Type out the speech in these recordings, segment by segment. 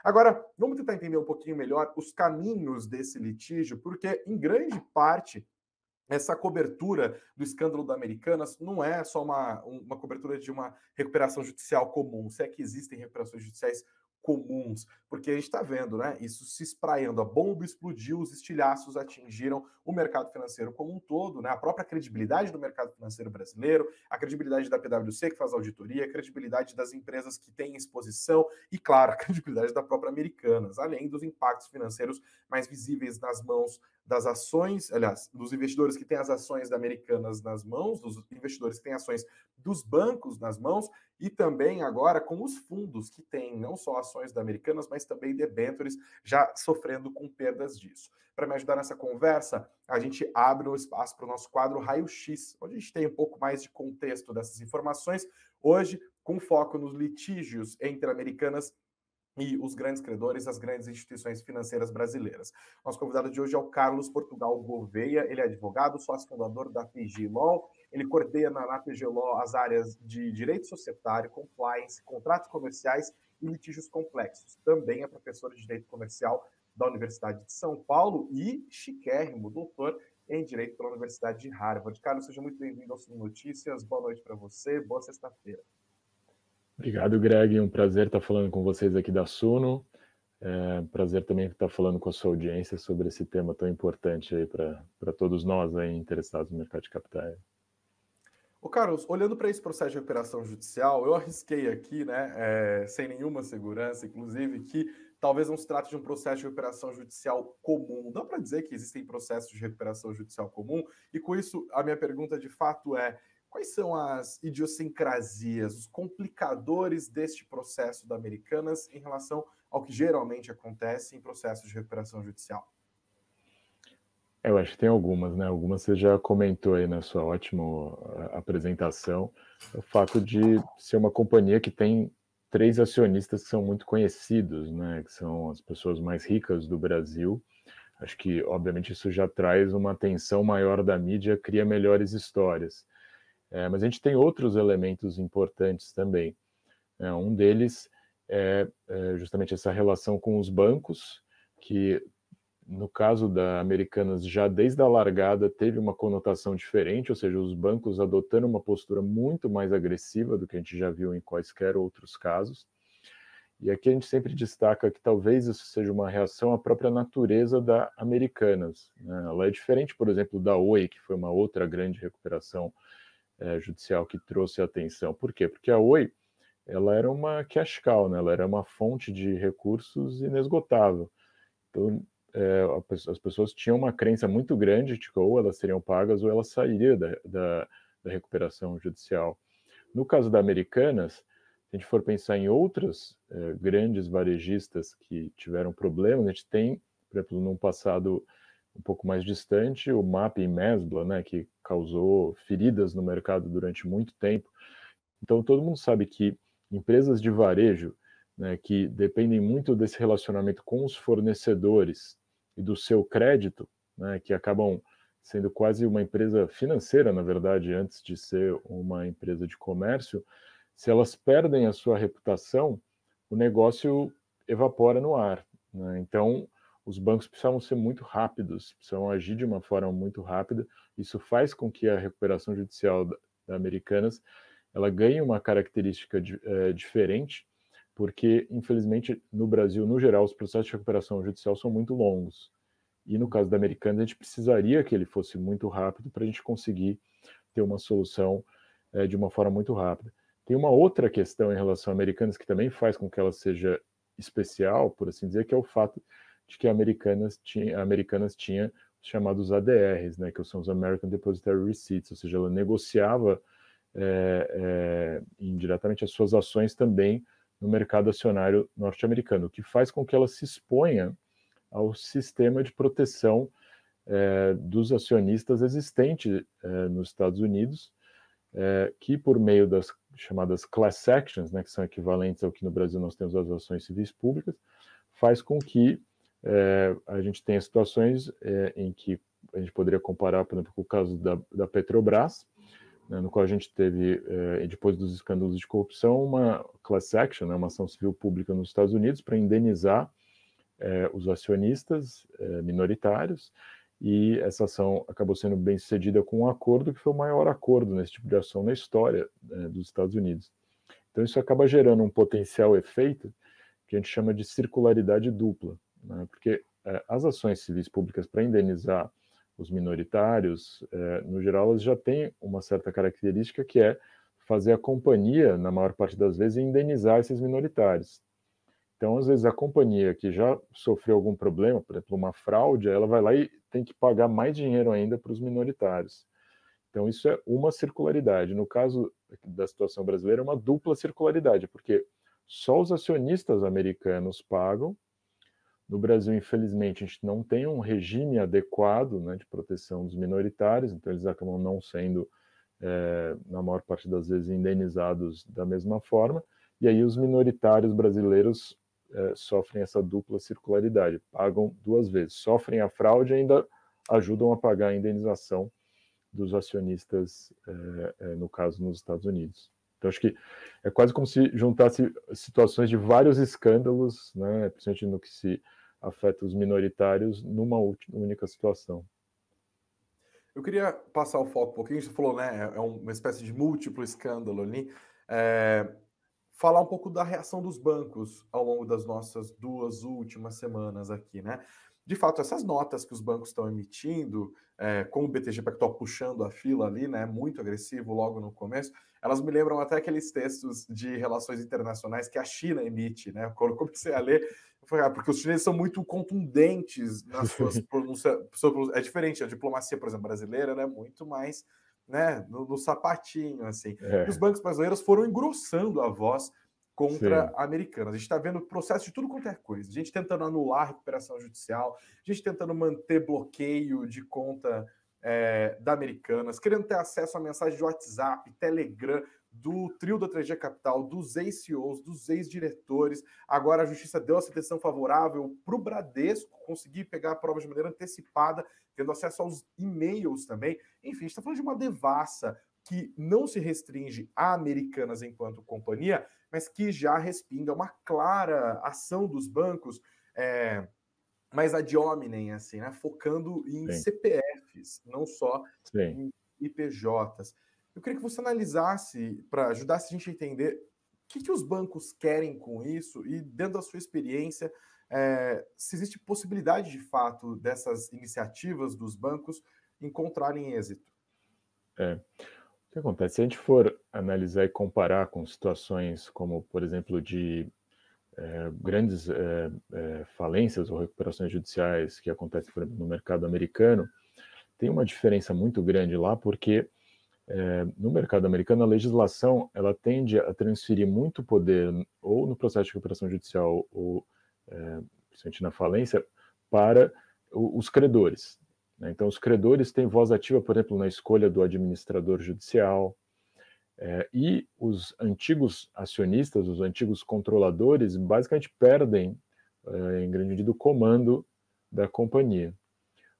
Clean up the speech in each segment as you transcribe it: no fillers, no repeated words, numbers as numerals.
Agora, vamos tentar entender um pouquinho melhor os caminhos desse litígio, porque, em grande parte, essa cobertura do escândalo da Americanas não é só uma cobertura de uma recuperação judicial comum, se é que existem recuperações judiciais comuns, porque a gente está vendo, né? Isso se espraiando, a bomba explodiu, os estilhaços atingiram o mercado financeiro como um todo, né? A própria credibilidade do mercado financeiro brasileiro, a credibilidade da PwC que faz auditoria, a credibilidade das empresas que têm exposição e, claro, a credibilidade da própria Americanas, além dos impactos financeiros mais visíveis nas mãos das ações, aliás, dos investidores que têm as ações da Americanas nas mãos, dos investidores que têm ações dos bancos nas mãos, e também agora com os fundos que têm não só ações da Americanas, mas também debêntures já sofrendo com perdas disso. Para me ajudar nessa conversa, a gente abre o espaço para o nosso quadro Raio X, onde a gente tem um pouco mais de contexto dessas informações, hoje com foco nos litígios entre Americanas e os grandes credores, as grandes instituições financeiras brasileiras. Nosso convidado de hoje é o Carlos Portugal Gouveia, ele é advogado, sócio fundador da PG Law, ele coordena na PG Law as áreas de direito societário, compliance, contratos comerciais e litígios complexos. Também é professor de direito comercial da Universidade de São Paulo e chiquérrimo, doutor em direito pela Universidade de Harvard. Carlos, seja muito bem-vindo ao Suno Notícias, boa noite para você, boa sexta-feira. Obrigado, Greg. Um prazer estar falando com vocês aqui da Suno. Prazer também estar falando com a sua audiência sobre esse tema tão importante aí para todos nós aí interessados no mercado de capitais. Ô Carlos, olhando para esse processo de recuperação judicial, eu arrisquei aqui, né, sem nenhuma segurança, inclusive, que talvez não se trate de um processo de recuperação judicial comum. Dá para dizer que existem processos de recuperação judicial comum? E com isso, a minha pergunta de fato é: quais são as idiosincrasias, os complicadores deste processo da Americanas em relação ao que geralmente acontece em processos de recuperação judicial? Eu acho que tem algumas, né? Algumas você já comentou aí na sua ótima apresentação. O fato de ser uma companhia que tem 3 acionistas que são muito conhecidos, né? Que são as pessoas mais ricas do Brasil. Acho que, obviamente, isso já traz uma atenção maior da mídia, cria melhores histórias. Mas a gente tem outros elementos importantes também. Um deles é justamente essa relação com os bancos, que no caso da Americanas, já desde a largada teve uma conotação diferente, ou seja, os bancos adotando uma postura muito mais agressiva do que a gente já viu em quaisquer outros casos. E aqui a gente sempre destaca que talvez isso seja uma reação à própria natureza da Americanas, né? Ela é diferente, por exemplo, da Oi, que foi uma outra grande recuperação judicial que trouxe a atenção. Por quê? Porque a Oi, ela era uma cash cow, né? Ela era uma fonte de recursos inesgotável. Então, as pessoas tinham uma crença muito grande de que ou elas seriam pagas ou elas sairiam da recuperação judicial. No caso da Americanas, se a gente for pensar em outras grandes varejistas que tiveram problemas, a gente tem, por exemplo, num passado um pouco mais distante, o MAP e Mesbla, né, que causou feridas no mercado durante muito tempo. Então, todo mundo sabe que empresas de varejo, né, que dependem muito desse relacionamento com os fornecedores e do seu crédito, né, que acabam sendo quase uma empresa financeira, na verdade, antes de ser uma empresa de comércio, se elas perdem a sua reputação, o negócio evapora no ar, né? Então, os bancos precisavam ser muito rápidos, precisam agir de uma forma muito rápida. Isso faz com que a recuperação judicial da Americanas ela ganhe uma característica diferente, porque, infelizmente, no Brasil, no geral, os processos de recuperação judicial são muito longos. E no caso da Americanas, a gente precisaria que ele fosse muito rápido para a gente conseguir ter uma solução de uma forma muito rápida. Tem uma outra questão em relação a Americanas que também faz com que ela seja especial, por assim dizer, que é o fato de que a Americanas tinha os chamados ADRs, né, que são os American Depositary Receipts, ou seja, ela negociava indiretamente as suas ações também no mercado acionário norte-americano, o que faz com que ela se exponha ao sistema de proteção dos acionistas existente nos Estados Unidos, que por meio das chamadas class actions, né, que são equivalentes ao que no Brasil nós temos as ações civis públicas, faz com que a gente tenha situações em que a gente poderia comparar, por exemplo, com o caso da Petrobras, né, no qual a gente teve, depois dos escândalos de corrupção, uma class action, né, uma ação civil pública nos Estados Unidos para indenizar os acionistas minoritários, e essa ação acabou sendo bem sucedida com um acordo que foi o maior acordo nesse tipo de ação na história dos Estados Unidos. Então isso acaba gerando um potencial efeito que a gente chama de circularidade dupla, né? Porque as ações civis públicas para indenizar os minoritários, no geral, elas já têm uma certa característica que é fazer a companhia, na maior parte das vezes, indenizar esses minoritários. Então, às vezes, a companhia que já sofreu algum problema, por exemplo, uma fraude, ela vai lá e tem que pagar mais dinheiro ainda para os minoritários. Então, isso é uma circularidade. No caso da situação brasileira, é uma dupla circularidade, porque só os acionistas americanos pagam. No Brasil, infelizmente, a gente não tem um regime adequado, né, de proteção dos minoritários, então eles acabam não sendo, na maior parte das vezes, indenizados da mesma forma, e aí os minoritários brasileiros sofrem essa dupla circularidade, pagam duas vezes, sofrem a fraude e ainda ajudam a pagar a indenização dos acionistas, no caso, nos Estados Unidos. Então, acho que é quase como se juntasse situações de vários escândalos, né, principalmente no que se afeta os minoritários, numa única situação. Eu queria passar o foco um pouquinho, você falou, né, é uma espécie de múltiplo escândalo ali, falar um pouco da reação dos bancos ao longo das nossas 2 últimas semanas aqui, né? De fato, essas notas que os bancos estão emitindo, com o BTG Pactual puxando a fila ali, né, muito agressivo logo no começo, elas me lembram até aqueles textos de relações internacionais que a China emite, né? Quando eu comecei a ler, eu falei, porque os chineses são muito contundentes nas suas pronúncias. É diferente, a diplomacia, por exemplo, brasileira, né, muito mais, né, no sapatinho, assim. E os bancos brasileiros foram engrossando a voz contra americanas. A gente está vendo processo de tudo quanto é coisa. A gente tentando anular a recuperação judicial, a gente tentando manter bloqueio de conta da Americanas, querendo ter acesso a mensagem de WhatsApp, Telegram, do trio da 3G Capital, dos ex-CEOs, dos ex-diretores. Agora a justiça deu a sentença favorável para o Bradesco conseguir pegar a prova de maneira antecipada, tendo acesso aos e-mails também. Enfim, a gente está falando de uma devassa que não se restringe a Americanas enquanto companhia, mas que já respinga uma clara ação dos bancos, mais ad hominem, assim, né? Focando em CPFs, não só em IPJs. Eu queria que você analisasse, para ajudar a gente a entender o que os bancos querem com isso e, dentro da sua experiência, se existe possibilidade, de fato, dessas iniciativas dos bancos encontrarem êxito. O que acontece? Se a gente for analisar e comparar com situações como, por exemplo, de grandes falências ou recuperações judiciais que acontecem, por exemplo, no mercado americano, tem uma diferença muito grande lá, porque no mercado americano a legislação ela tende a transferir muito poder, ou no processo de recuperação judicial, ou principalmente na falência, para os credores. Então, os credores têm voz ativa, por exemplo, na escolha do administrador judicial, e os antigos acionistas, os antigos controladores, basicamente perdem, em grande medida, o comando da companhia.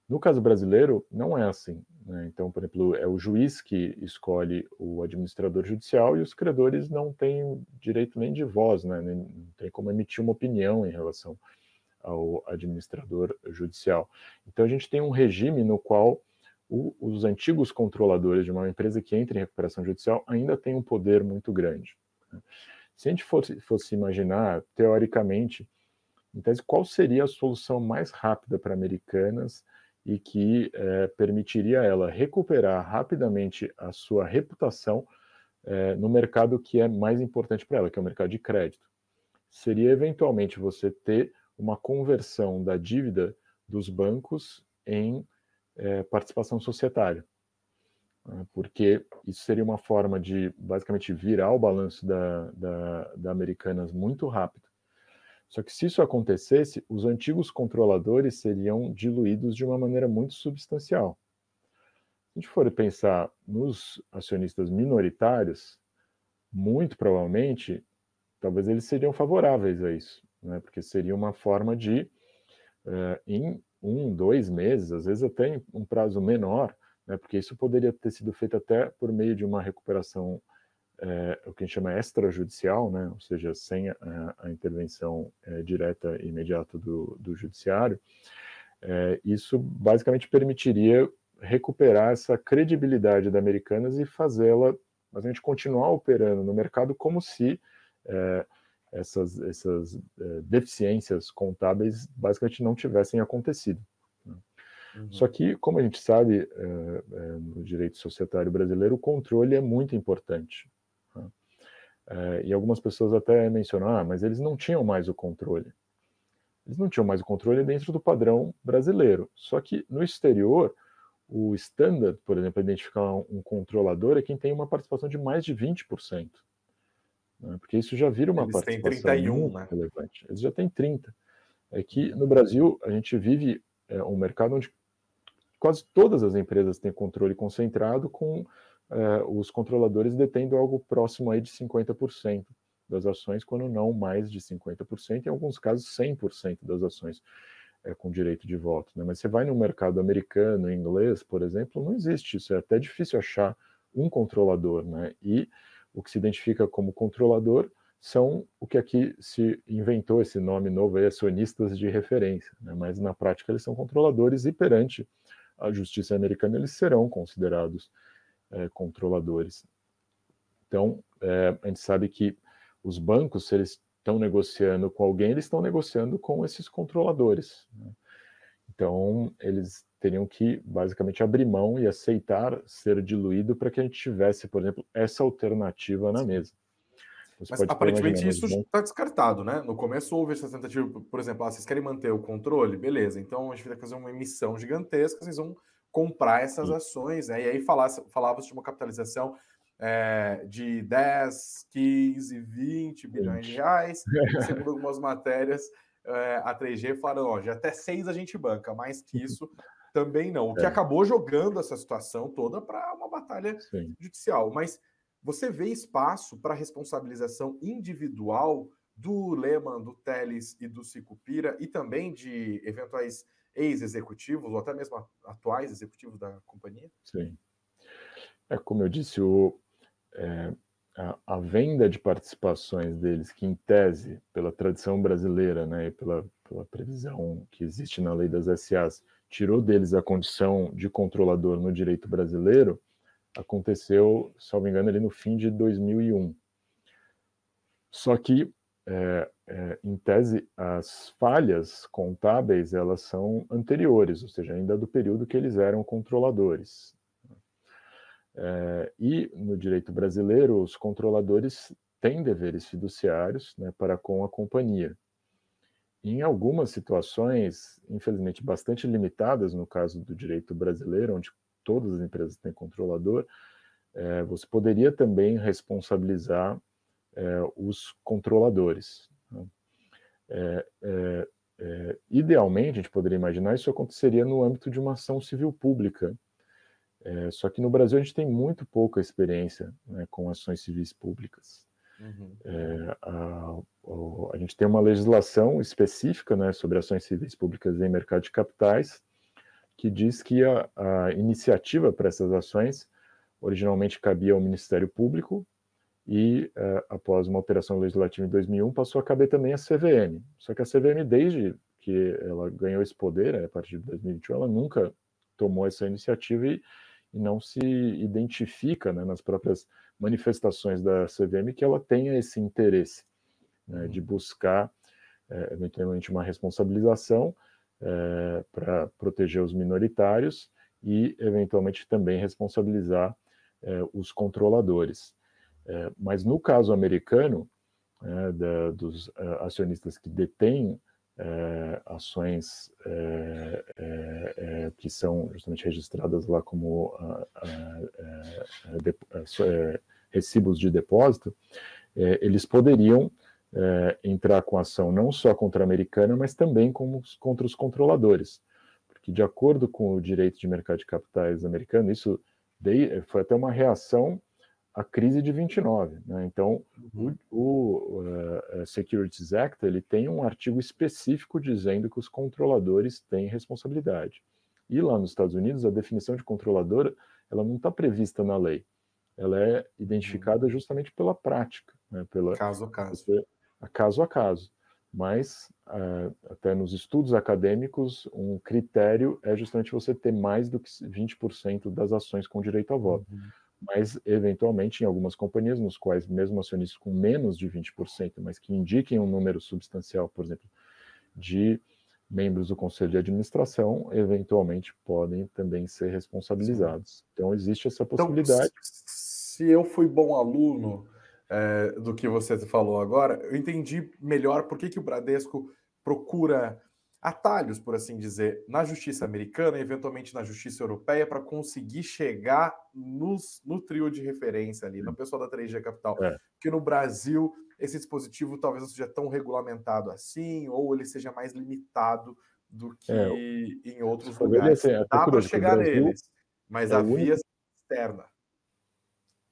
No caso brasileiro, não é assim, né? Então, por exemplo, é o juiz que escolhe o administrador judicial e os credores não têm direito nem de voz, né? Não tem como emitir uma opinião em relação ao administrador judicial. Então, a gente tem um regime no qual os antigos controladores de uma empresa que entra em recuperação judicial ainda têm um poder muito grande. Se a gente fosse imaginar, teoricamente, em tese, qual seria a solução mais rápida para Americanas e que permitiria a ela recuperar rapidamente a sua reputação no mercado que é mais importante para ela, que é o mercado de crédito? Seria, eventualmente, você ter uma conversão da dívida dos bancos em participação societária, porque isso seria uma forma de, basicamente, virar o balanço da Americanas muito rápido. Só que se isso acontecesse, os antigos controladores seriam diluídos de uma maneira muito substancial. Se a gente for pensar nos acionistas minoritários, muito provavelmente, talvez eles seriam favoráveis a isso, né? Porque seria uma forma de, em 1, 2 meses, às vezes até em um prazo menor, né, porque isso poderia ter sido feito até por meio de uma recuperação, o que a gente chama extrajudicial, né, ou seja, sem a intervenção direta e imediata do judiciário. Isso basicamente permitiria recuperar essa credibilidade da Americanas e fazê-la, a gente continuar operando no mercado como se essas deficiências contábeis basicamente não tivessem acontecido. Uhum. Só que, como a gente sabe, no direito societário brasileiro, o controle é muito importante. E algumas pessoas até mencionam, mas eles não tinham mais o controle. Eles não tinham mais o controle dentro do padrão brasileiro. Só que, no exterior, o standard, por exemplo, para identificar um controlador é quem tem uma participação de mais de 20%. Né? Porque isso já vira uma participação 31, muito né? relevante. Eles já têm 30%. É que, no Brasil, a gente vive um mercado onde quase todas as empresas têm controle concentrado, com os controladores detendo algo próximo aí de 50% das ações, quando não mais de 50%, em alguns casos 100% das ações com direito de voto. Né? Mas você vai no mercado americano, inglês, por exemplo, não existe isso, é até difícil achar um controlador, né? E o que se identifica como controlador são o que aqui se inventou esse nome novo, aí, acionistas de referência, né? Mas na prática eles são controladores e perante a justiça americana eles serão considerados controladores. Então, a gente sabe que os bancos, se eles estão negociando com alguém, eles estão negociando com esses controladores. Né? Então, eles teriam que, basicamente, abrir mão e aceitar ser diluído para que a gente tivesse, por exemplo, essa alternativa na mesa. Mas, aparentemente, isso está descartado, né? No começo houve essa tentativa, por exemplo, vocês querem manter o controle? Beleza, então a gente vai fazer uma emissão gigantesca, vocês vão comprar essas ações, né? E aí falava-se de uma capitalização de 10, 15, 20 bilhões de reais. Segundo algumas matérias, a 3G falaram, já até 6 a gente banca, mais que isso também não. O que acabou jogando essa situação toda para uma batalha judicial. Mas você vê espaço para responsabilização individual do Lehman, do Teles e do Sicupira e também de eventuais ex-executivos ou até mesmo atuais executivos da companhia? Sim. Como eu disse, a venda de participações deles, que em tese, pela tradição brasileira, né, e pela previsão que existe na lei das SAs, tirou deles a condição de controlador no direito brasileiro, aconteceu, salvo engano, ali no fim de 2001. Só que, em tese, as falhas contábeis, elas são anteriores, ou seja, ainda do período que eles eram controladores. E no direito brasileiro, os controladores têm deveres fiduciários, né, para com a companhia. Em algumas situações, infelizmente bastante limitadas, no caso do direito brasileiro, onde todas as empresas têm controlador, você poderia também responsabilizar os controladores. Né? Idealmente, a gente poderia imaginar, isso aconteceria no âmbito de uma ação civil pública. Só que no Brasil a gente tem muito pouca experiência, né, com ações civis públicas. Uhum. A gente tem uma legislação específica, né, sobre ações civis públicas em mercado de capitais, que diz que a iniciativa para essas ações originalmente cabia ao Ministério Público e, após uma alteração legislativa em 2001, passou a caber também à CVM. Só que a CVM, desde que ela ganhou esse poder, a partir de 2021, ela nunca tomou essa iniciativa e não se identifica, né, nas próprias manifestações da CVM que ela tenha esse interesse, né, de buscar, eventualmente, uma responsabilização para proteger os minoritários e, eventualmente, também responsabilizar os controladores. Mas no caso americano, dos acionistas que detêm ações que são justamente registradas lá como recibos de depósito, eles poderiam entrar com ação não só contra a Americana, mas também contra os controladores. Porque, de acordo com o direito de mercado de capitais americano, isso foi até uma reação à crise de 29. Né? Então, o Securities Act ele tem um artigo específico dizendo que os controladores têm responsabilidade. E lá nos Estados Unidos, a definição de controladora, ela não está prevista na lei. Ela é identificada justamente pela prática, né? Caso a caso. Caso a caso. Mas, até nos estudos acadêmicos, um critério é justamente você ter mais do que 20% das ações com direito a voto. Mas, eventualmente, em algumas companhias, nos quais mesmo acionistas com menos de 20%, mas que indiquem um número substancial, por exemplo, de membros do conselho de administração, eventualmente podem também ser responsabilizados. Sim. Então, existe essa possibilidade. Então, se eu fui bom aluno do que você falou agora, eu entendi melhor por que o Bradesco procura atalhos, por assim dizer, na justiça americana e eventualmente na justiça europeia para conseguir chegar no trio de referência ali, no pessoal da 3G Capital. Porque no Brasil, esse dispositivo talvez não seja tão regulamentado assim, ou ele seja mais limitado do que em outros lugares. Assim, dá para chegar neles, mas a via externa.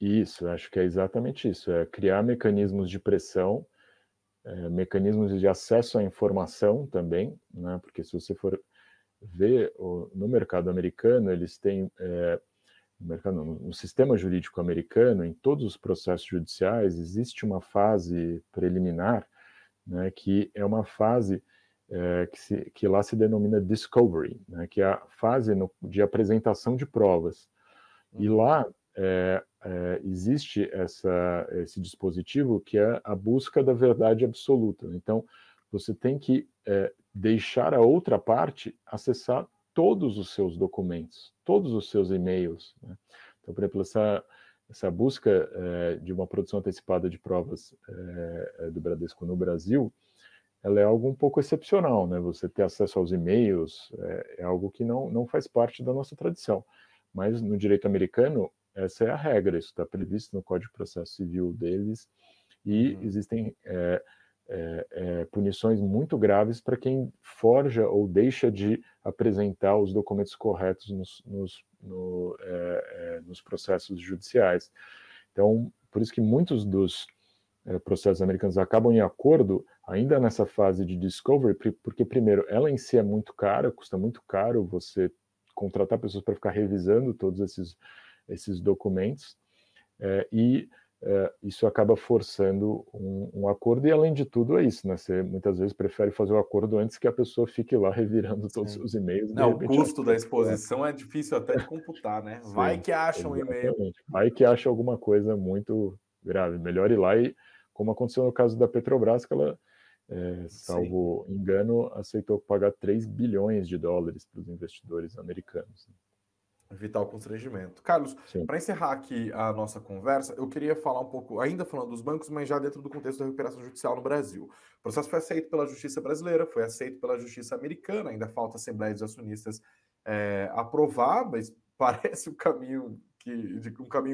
Isso, acho que é exatamente isso, é criar mecanismos de pressão, mecanismos de acesso à informação também, né? Porque se você for ver no mercado americano, eles têm, no sistema jurídico americano, em todos os processos judiciais, existe uma fase preliminar, né, que é uma fase que lá se denomina discovery, né, que é a fase de apresentação de provas. E lá existe esse dispositivo que é a busca da verdade absoluta. Então, você tem que deixar a outra parte acessar todos os seus documentos, todos os seus e-mails, né? Então, por exemplo, essa busca de uma produção antecipada de provas do Bradesco no Brasil, ela é algo um pouco excepcional, né? Você ter acesso aos e-mails é algo que não faz parte da nossa tradição. Mas no direito americano, essa é a regra, isso está previsto no Código de Processo Civil deles, e existem punições muito graves para quem forja ou deixa de apresentar os documentos corretos nos processos judiciais. Então, por isso que muitos dos processos americanos acabam em acordo ainda nessa fase de discovery, porque, primeiro, ela em si é muito cara, custa muito caro você contratar pessoas para ficar revisando todos esses documentos, e isso acaba forçando um acordo, e além de tudo é isso, né? Você muitas vezes prefere fazer o acordo antes que a pessoa fique lá revirando todos os e-mails. Não, o custo da exposição é difícil até de computar, né? Vai que acha um e-mail. Vai que acha alguma coisa muito grave. Melhor ir lá e, como aconteceu no caso da Petrobras, que ela, salvo engano, aceitou pagar 3 bilhões de dólares para os investidores americanos. Vital constrangimento. Carlos, para encerrar aqui a nossa conversa, eu queria falar um pouco, ainda falando dos bancos, mas já dentro do contexto da recuperação judicial no Brasil. O processo foi aceito pela Justiça brasileira, foi aceito pela Justiça americana, ainda falta a Assembleia dos Acionistas aprovar, mas parece um caminho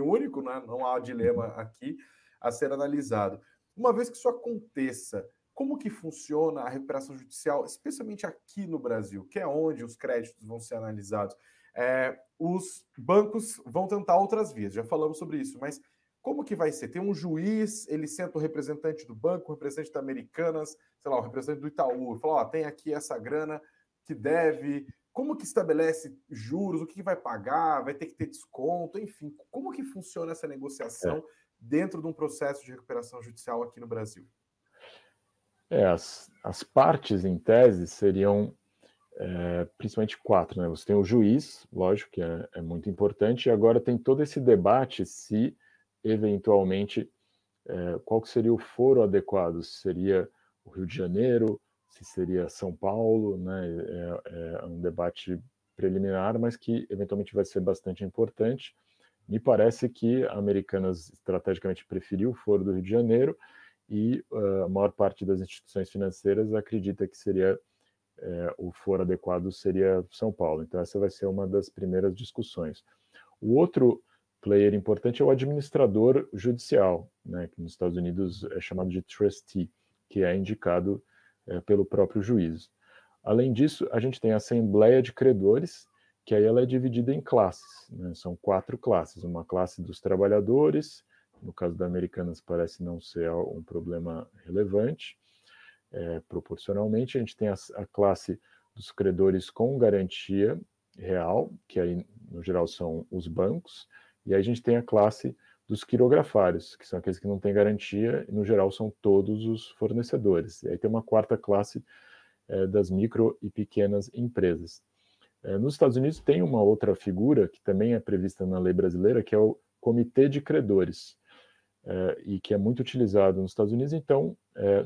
único, né? Não há dilema aqui a ser analisado. Uma vez que isso aconteça, como que funciona a recuperação judicial, especialmente aqui no Brasil, que é onde os créditos vão ser analisados? Os bancos vão tentar outras vias, já falamos sobre isso, mas como que vai ser? Tem um juiz, ele senta o representante do banco, o representante da Americanas, sei lá, o representante do Itaú, e fala, tem aqui essa grana que deve, como que estabelece juros, o que vai pagar, vai ter que ter desconto, enfim, como que funciona essa negociação dentro de um processo de recuperação judicial aqui no Brasil? As partes, em tese, seriam principalmente 4, né? Você tem o juiz, lógico que é muito importante, e agora tem todo esse debate se, eventualmente, qual que seria o foro adequado, se seria o Rio de Janeiro, se seria São Paulo, né? É um debate preliminar, mas que eventualmente vai ser bastante importante. Me parece que a Americanas estrategicamente preferiu o foro do Rio de Janeiro, e a maior parte das instituições financeiras acredita que seria o foro adequado seria São Paulo. Então, essa vai ser uma das primeiras discussões. O outro player importante é o administrador judicial, né, que nos Estados Unidos é chamado de trustee, que é indicado pelo próprio juiz. Além disso, a gente tem a Assembleia de Credores, que aí ela é dividida em classes, né? São 4 classes. Uma classe dos trabalhadores, no caso da Americanas parece não ser um problema relevante. Proporcionalmente, a gente tem a classe dos credores com garantia, real, que aí, no geral, são os bancos, e aí a gente tem a classe dos quirografários, que são aqueles que não têm garantia, e, no geral, são todos os fornecedores. E aí tem uma quarta classe das micro e pequenas empresas. Nos Estados Unidos tem uma outra figura, que também é prevista na lei brasileira, que é o Comitê de Credores, e que é muito utilizado nos Estados Unidos. Então,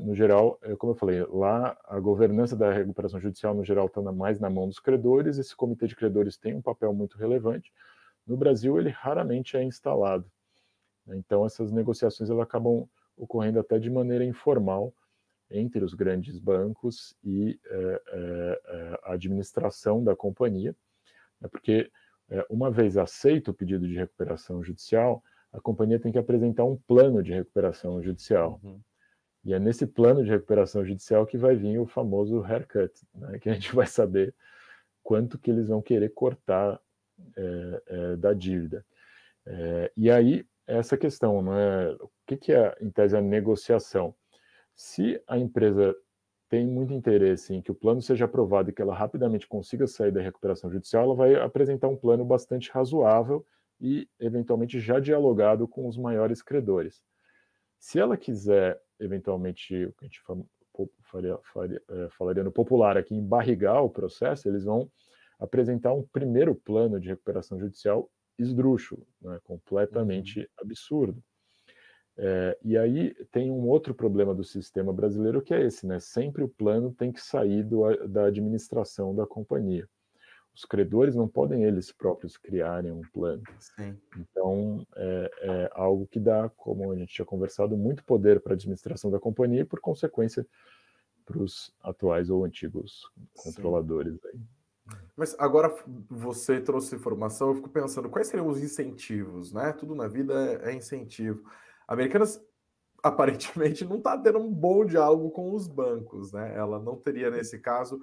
no geral, como eu falei, lá a governança da recuperação judicial, no geral, está mais na mão dos credores. Esse comitê de credores tem um papel muito relevante. No Brasil, ele raramente é instalado. Então, essas negociações elas acabam ocorrendo até de maneira informal entre os grandes bancos e a administração da companhia, porque uma vez aceito o pedido de recuperação judicial, a companhia tem que apresentar um plano de recuperação judicial. Uhum. E é nesse plano de recuperação judicial que vai vir o famoso haircut, né, que a gente vai saber quanto que eles vão querer cortar da dívida. E aí, essa questão, né, o que é, em tese, a negociação? Se a empresa tem muito interesse em que o plano seja aprovado e que ela rapidamente consiga sair da recuperação judicial, ela vai apresentar um plano bastante razoável e, eventualmente, já dialogado com os maiores credores. Se ela quiser, eventualmente, o que a gente falaria no popular aqui, embarrigar o processo, eles vão apresentar um primeiro plano de recuperação judicial esdrúxulo, né, completamente absurdo. E aí tem um outro problema do sistema brasileiro, que é esse, né? Sempre o plano tem que sair da administração da companhia. Os credores não podem eles próprios criarem um plano. Sim. Então, é algo que dá, como a gente tinha conversado, muito poder para a administração da companhia e, por consequência, para os atuais ou antigos controladores. Aí. Mas agora você trouxe informação, eu fico pensando, quais seriam os incentivos, né? Tudo na vida é incentivo. Americanas, aparentemente, não está tendo um bom diálogo com os bancos, né? Ela não teria, nesse caso,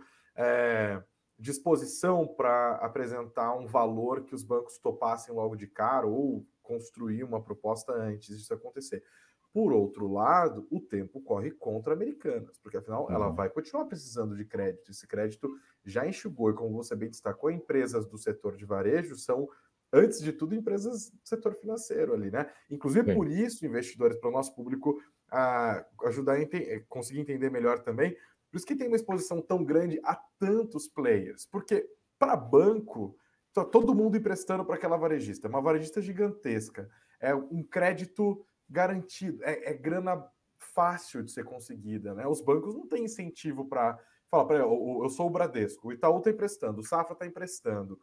disposição para apresentar um valor que os bancos topassem logo de cara ou construir uma proposta antes disso acontecer. Por outro lado, o tempo corre contra Americanas, porque afinal ela vai continuar precisando de crédito. Esse crédito já enxugou, e como você bem destacou, empresas do setor de varejo são, antes de tudo, empresas do setor financeiro ali, né? Inclusive, por isso, investidores, para o nosso público ajudar a conseguir entender melhor também, por isso que tem uma exposição tão grande a tantos players. Porque para banco, tá todo mundo emprestando para aquela varejista, uma varejista gigantesca, é um crédito garantido, é grana fácil de ser conseguida, né? Os bancos não têm incentivo para falar, para eu sou o Bradesco, o Itaú está emprestando, o Safra está emprestando,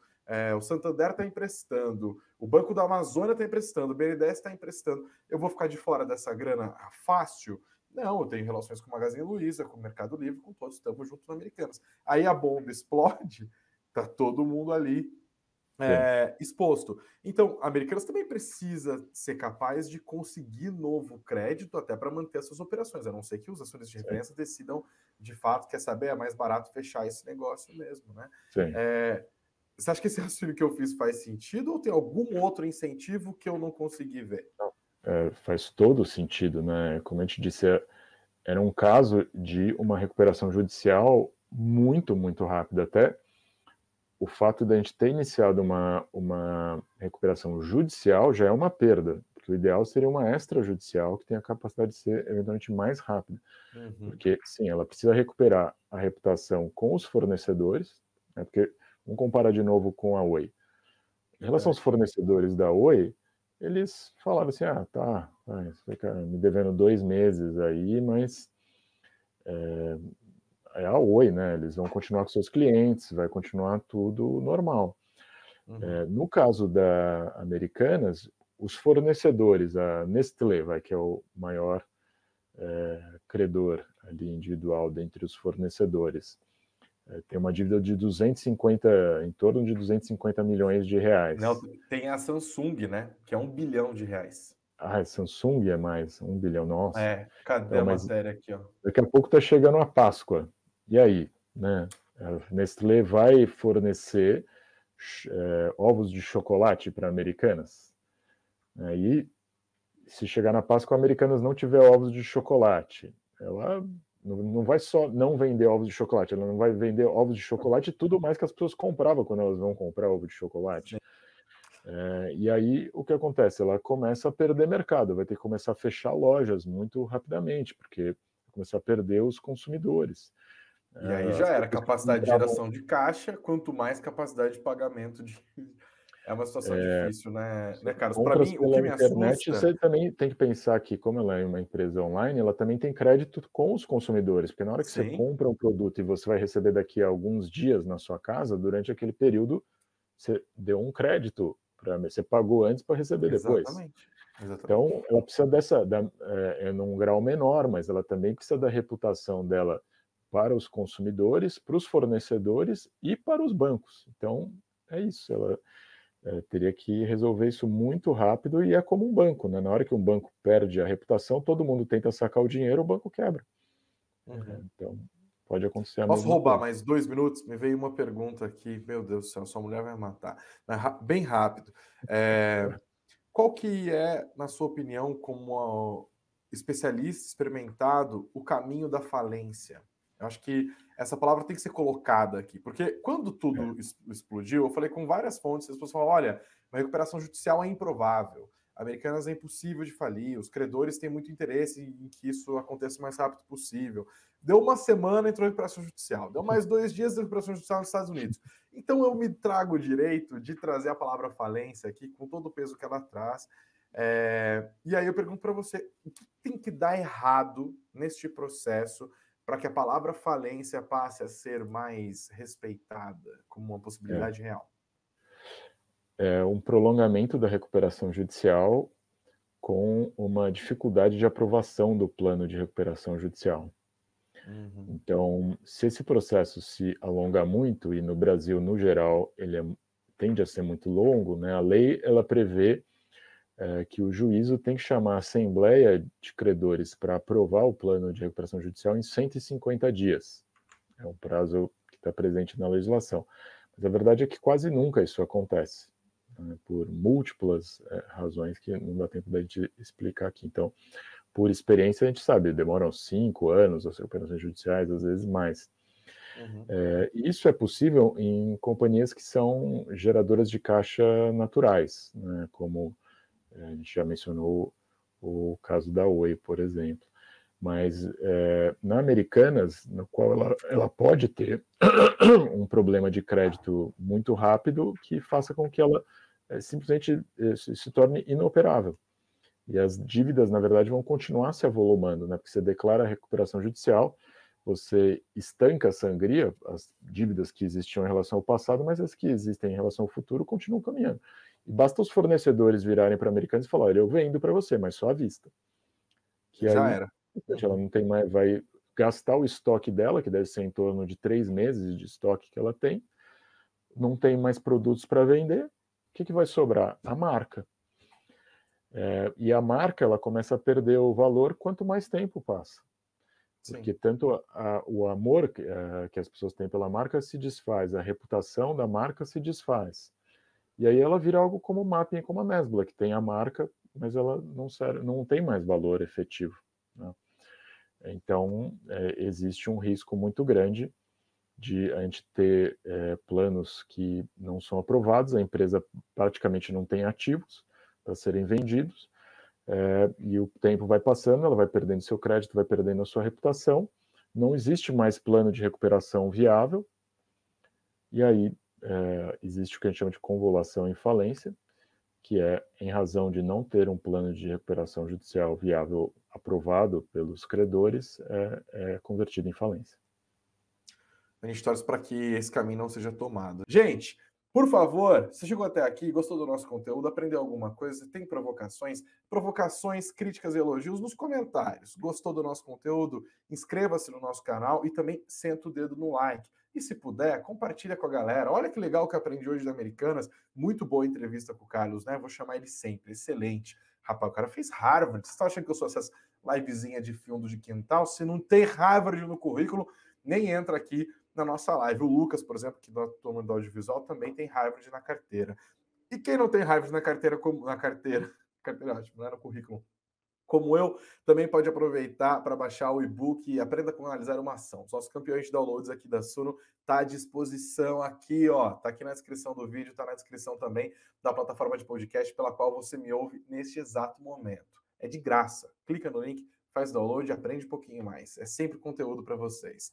o Santander está emprestando, o Banco da Amazônia está emprestando, o BNDES está emprestando, eu vou ficar de fora dessa grana fácil? Não, eu tenho relações com o Magazine Luiza, com o Mercado Livre, com todos, estamos juntos na Americanas. Aí a bomba explode, tá todo mundo ali exposto. Então, a Americanas também precisa ser capaz de conseguir novo crédito até para manter as suas operações, a não ser que os acionistas de referência decidam, de fato, quer saber, é mais barato fechar esse negócio mesmo, né? Você acha que esse raciocínio que eu fiz faz sentido ou tem algum outro incentivo que eu não consegui ver? Faz todo sentido, né? Como a gente disse, era um caso de uma recuperação judicial muito, muito rápida. Até o fato de a gente ter iniciado uma recuperação judicial já é uma perda, porque o ideal seria uma extrajudicial que tenha a capacidade de ser eventualmente mais rápida. Porque, sim, ela precisa recuperar a reputação com os fornecedores, né? Porque vamos comparar de novo com a Oi. Em relação aos fornecedores da Oi, eles falavam assim, tá, você fica me devendo 2 meses aí, mas é a Oi, né? Eles vão continuar com seus clientes, vai continuar tudo normal. No caso da Americanas, os fornecedores, a Nestlé, que é o maior credor ali individual dentre os fornecedores, tem uma dívida de 250, em torno de 250 milhões de reais. Não, tem a Samsung, né? Que é R$1 bilhão. A Samsung é mais 1 bilhão, nossa. Cadê a matéria aqui, ó? Daqui a pouco está chegando a Páscoa. E aí, né? A Nestlé vai fornecer ovos de chocolate para Americanas. Aí, se chegar na Páscoa, a Americanas não tiver ovos de chocolate, ela não vai só não vender ovos de chocolate, ela não vai vender ovos de chocolate e tudo mais que as pessoas compravam quando elas vão comprar ovo de chocolate. E aí o que acontece? Ela começa a perder mercado, vai ter que começar a fechar lojas muito rapidamente, porque vai começar a perder os consumidores. E aí já era capacidade de geração de caixa, quanto mais capacidade de pagamento de. É uma situação difícil, né, Carlos? Para mim, o que me internet, assusta. você também tem que pensar que, como ela é uma empresa online, ela também tem crédito com os consumidores, porque na hora que você compra um produto e você vai receber daqui a alguns dias na sua casa, durante aquele período, você deu um crédito para você pagou antes para receber depois. Exatamente. Então, ela precisa num grau menor, mas ela também precisa da reputação dela para os consumidores, para os fornecedores e para os bancos. Então, é isso, ela teria que resolver isso muito rápido e é como um banco, né? Na hora que um banco perde a reputação, todo mundo tenta sacar o dinheiro, o banco quebra. Então, pode acontecer a mesma coisa. Posso roubar mais 2 minutos? Me veio uma pergunta aqui, meu Deus do céu, sua mulher vai matar. Bem rápido. Qual que é, na sua opinião, como especialista experimentado, o caminho da falência? Eu acho que essa palavra tem que ser colocada aqui, porque quando tudo explodiu, eu falei com várias fontes, as pessoas falaram, olha, uma recuperação judicial é improvável, Americanas é impossível de falir, os credores têm muito interesse em que isso aconteça o mais rápido possível. Deu uma semana, entrou em recuperação judicial. Deu mais 2 dias de recuperação judicial nos Estados Unidos. Então eu me trago o direito de trazer a palavra falência aqui, com todo o peso que ela traz. E aí eu pergunto para você, o que tem que dar errado neste processo para que a palavra falência passe a ser mais respeitada como uma possibilidade real? É um prolongamento da recuperação judicial com uma dificuldade de aprovação do plano de recuperação judicial. Então, se esse processo se alongar muito, e no Brasil, no geral, ele tende a ser muito longo, né? A lei ela prevê que o juízo tem que chamar a assembleia de credores para aprovar o plano de recuperação judicial em 150 dias. É um prazo que está presente na legislação. Mas a verdade é que quase nunca isso acontece, né, por múltiplas razões que não dá tempo da gente explicar aqui. Então, por experiência, a gente sabe, demoram 5 anos as recuperações judiciais, às vezes mais. Isso é possível em companhias que são geradoras de caixa naturais, né, como a gente já mencionou o caso da Oi, por exemplo. Mas na Americanas, no qual ela pode ter um problema de crédito muito rápido que faça com que ela simplesmente se torne inoperável. E as dívidas, na verdade, vão continuar se avolumando, né? Porque você declara a recuperação judicial, você estanca a sangria, as dívidas que existiam em relação ao passado, mas as que existem em relação ao futuro continuam caminhando. E basta os fornecedores virarem para Americanas e falar, olha, eu vendo para você, mas só à vista. Que já aí, era. Ela não tem mais, vai gastar o estoque dela, que deve ser em torno de 3 meses de estoque que ela tem, não tem mais produtos para vender, o que vai sobrar? A marca. E a marca ela começa a perder o valor quanto mais tempo passa. Porque tanto o amor que as pessoas têm pela marca se desfaz, a reputação da marca se desfaz. E aí ela vira algo como o Mapping, como a Nestlé, que tem a marca, mas ela não tem mais valor efetivo, né? Então, existe um risco muito grande de a gente ter planos que não são aprovados, a empresa praticamente não tem ativos para serem vendidos, e o tempo vai passando, ela vai perdendo seu crédito, vai perdendo a sua reputação, não existe mais plano de recuperação viável, e aí existe o que a gente chama de convolução em falência, que é em razão de não ter um plano de recuperação judicial viável aprovado pelos credores, é convertido em falência. A gente torce para que esse caminho não seja tomado. Gente, por favor, se chegou até aqui, gostou do nosso conteúdo, aprendeu alguma coisa, tem provocações, críticas e elogios nos comentários. Gostou do nosso conteúdo? Inscreva-se no nosso canal e também senta o dedo no like. E se puder, compartilha com a galera. Olha que legal que eu aprendi hoje da Americanas. Muito boa entrevista com o Carlos, né? Vou chamar ele sempre. Excelente. Rapaz, o cara fez Harvard. Vocês estão achando que eu sou essas livezinhas de fundo de quintal? Se não tem Harvard no currículo, nem entra aqui na nossa live. O Lucas, por exemplo, que da turma do audiovisual, também tem Harvard na carteira. E quem não tem Harvard na carteira, carteira ótimo, não é no currículo, como eu, também pode aproveitar para baixar o e-book e Aprenda como Analisar uma Ação. Os nossos campeões de downloads aqui da Suno tá à disposição aqui, ó. Tá aqui na descrição do vídeo, tá na descrição também da plataforma de podcast pela qual você me ouve neste exato momento. É de graça. Clica no link, faz download e aprende um pouquinho mais. É sempre conteúdo para vocês.